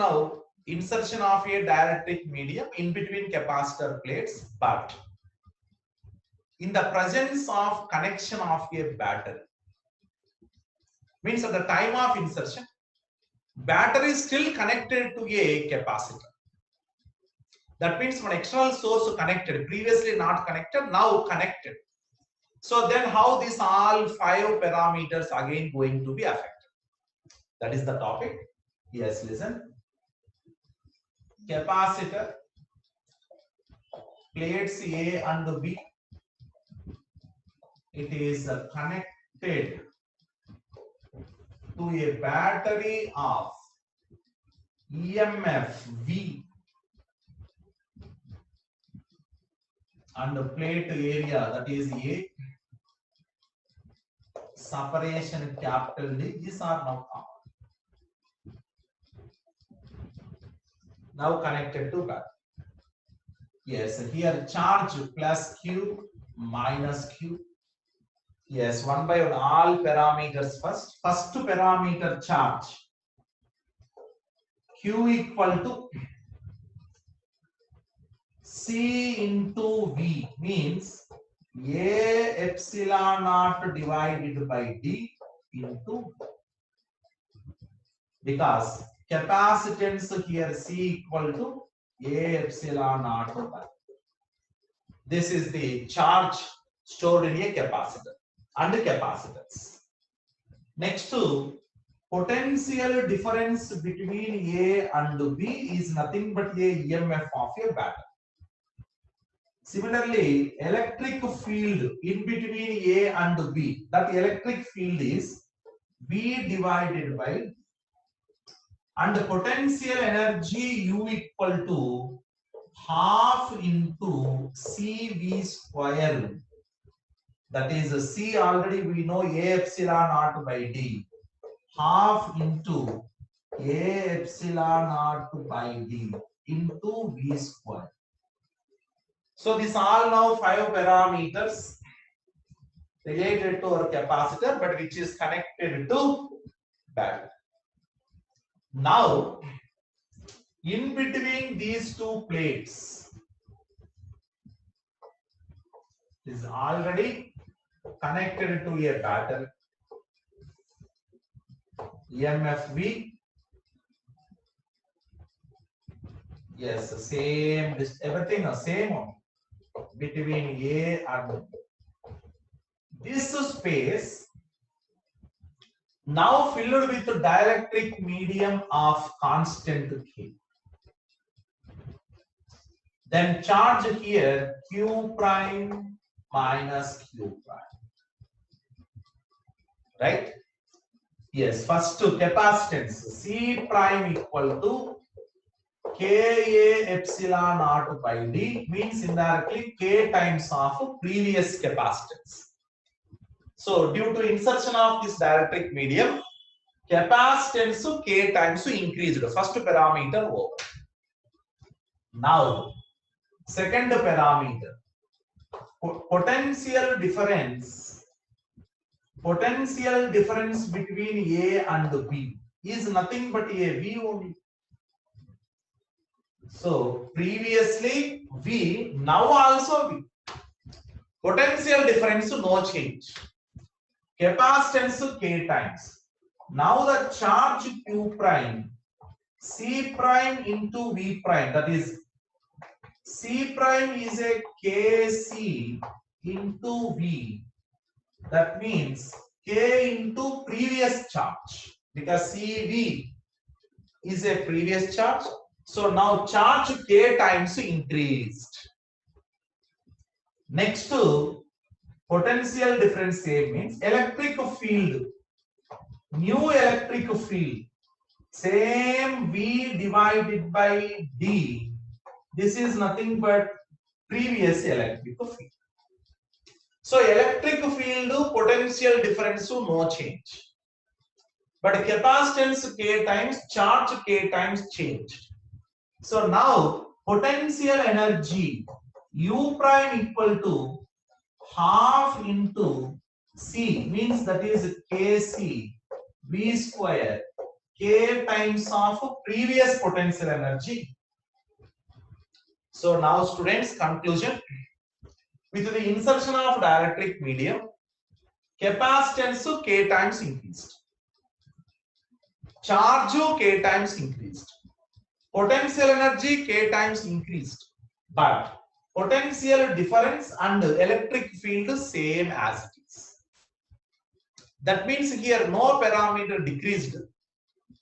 now insertion of a dielectric medium in between capacitor plates, but in the presence of connection of a battery. Means at the time of insertion, battery is still connected to a capacitor. That means one external source connected, previously not connected, now connected. So then how these all 5 parameters again going to be affected? That is the topic. Yes, listen. Capacitor, plates A and B, it is connected to a battery of EMF V and the plate area, that is A, separation capital D. These are now common. Now connected to battery. Yes, here charge plus Q minus Q. Yes, one by one, all parameters first. First parameter charge. Q equal to C into V, means A epsilon naught divided by D into, because capacitance here C equal to A epsilon naught by. This is the charge stored in a capacitor and capacitance. Next to potential difference between A and B is nothing but a EMF of a battery. Similarly, electric field in between A and B, that electric field is V divided by, and the potential energy U equal to half into CV square. That is C already we know A epsilon naught by D, half into A epsilon naught by D into V square. So these all now 5 parameters related to our capacitor, but which is connected to battery. Now, in between these 2 plates is already connected to a battery. EMF V. Yes, same, everything the same between A and B. This space now filled with dielectric medium of constant K. Then charge here Q prime minus Q prime. Right? Yes, first to capacitance C prime equal to Ka epsilon naught by D, means indirectly K times of previous capacitance. So due to insertion of this dielectric medium, capacitance K times increased. First parameter over. Now, second parameter, potential difference between A and B is nothing but a V only. So previously V, now also V. Potential difference no change. Capacitance K times. Now the charge Q prime, C prime into V prime, that is C prime is a Kc into V. That means K into previous charge, because Cv is a previous charge. So now charge K times increased. Next to potential difference same means electric field, new electric field, same V divided by D. This is nothing but previous electric field. So electric field potential difference no change, but capacitance K times, charge K times changed. So now potential energy U prime equal to half into C, means that is Kc V square K times of previous potential energy. So now students, conclusion. With the insertion of dielectric medium, capacitance K times increased. Charge K times increased. Potential energy K times increased. But potential difference and electric field same as it is. That means here no parameter decreased.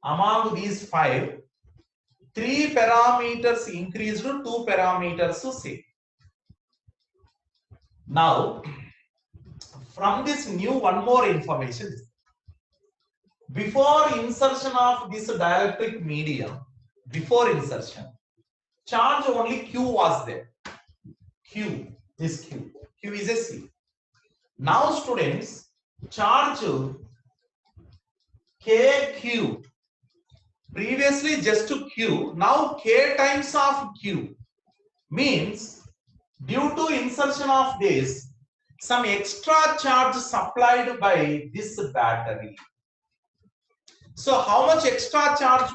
Among these 5, 3 parameters increased, 2 parameters same. Now, from this new one more information. Before insertion of this dielectric medium, before insertion, charge only Q was there. Q, this Q. Q is a C. Now students, charge KQ. Previously just to Q, now K times of Q. Means due to insertion of this, some extra charge supplied by this battery. So how much extra charge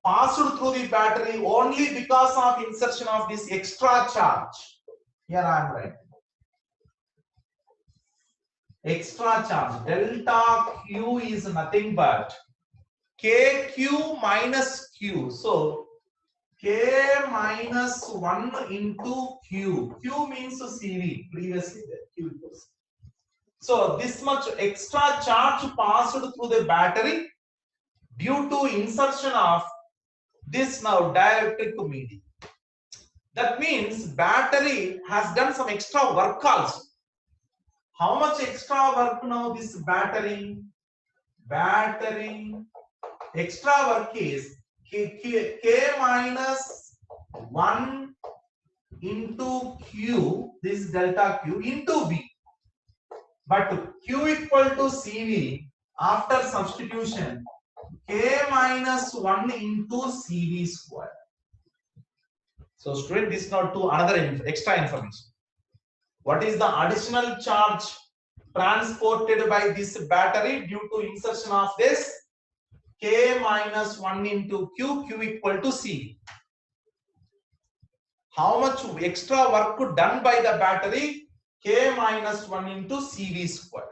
passed through the battery only because of insertion of this extra charge? Here I am writing. Extra charge delta Q is nothing but KQ minus Q. So K minus 1 into Q. Q means CV. Previously there, Q equals. So this much extra charge passed through the battery due to insertion of this now dielectric medium. That means battery has done some extra work also. How much extra work now this battery? Battery extra work is K minus 1 into Q, this is delta Q into V. But Q equal to CV after substitution, K minus 1 into CV square. So student, this is not to another extra information. What is the additional charge transported by this battery due to insertion of this? K minus 1 into Q, Q equal to CV. How much extra work done by the battery? K minus 1 into CV square.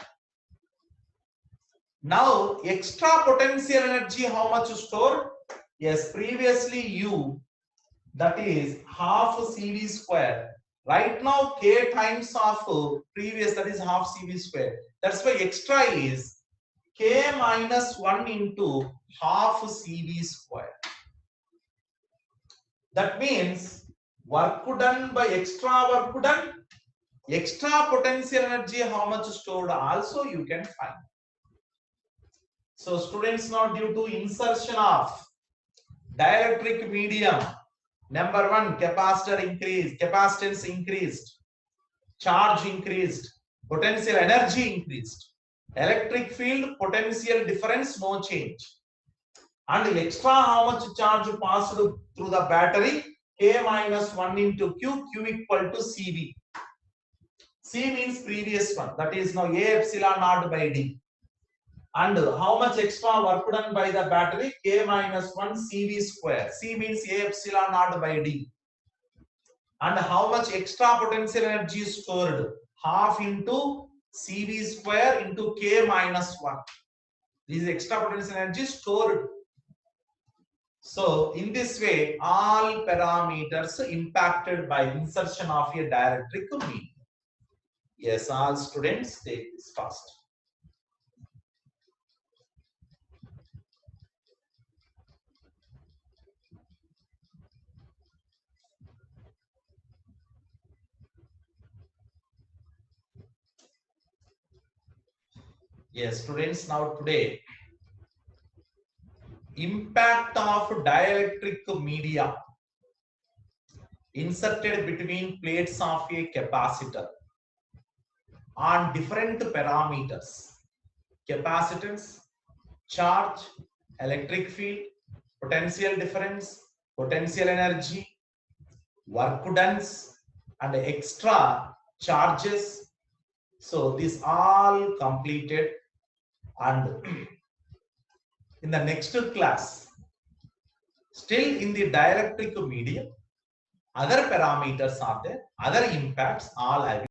Now, extra potential energy, how much stored? Yes, previously U, that is half CV square. Right now, K times of previous, that is half CV square. That's why extra is K minus 1 into half CV square. That means work done by extra work done, extra potential energy, how much stored also you can find. So students, now due to insertion of dielectric medium, number 1, capacitor increased, capacitance increased, charge increased, potential energy increased, electric field potential difference no change, and extra how much charge passed through the battery? K minus 1 into Q, Q equal to CV. C means previous one, that is now A epsilon naught by D. And how much extra work done by the battery? K minus 1 CV square. C means A epsilon naught by D. And how much extra potential energy is stored? Half into CV square into K minus 1. This is extra potential energy stored. So in this way, all parameters impacted by insertion of a dielectric medium. Yes, all students take this fast. Yes, students, now today, impact of dielectric media inserted between plates of a capacitor on different parameters: capacitance, charge, electric field, potential difference, potential energy, work done, and extra charges. So this all completed, and in the next class. Still in the dielectric medium, other parameters are there, other impacts, all I will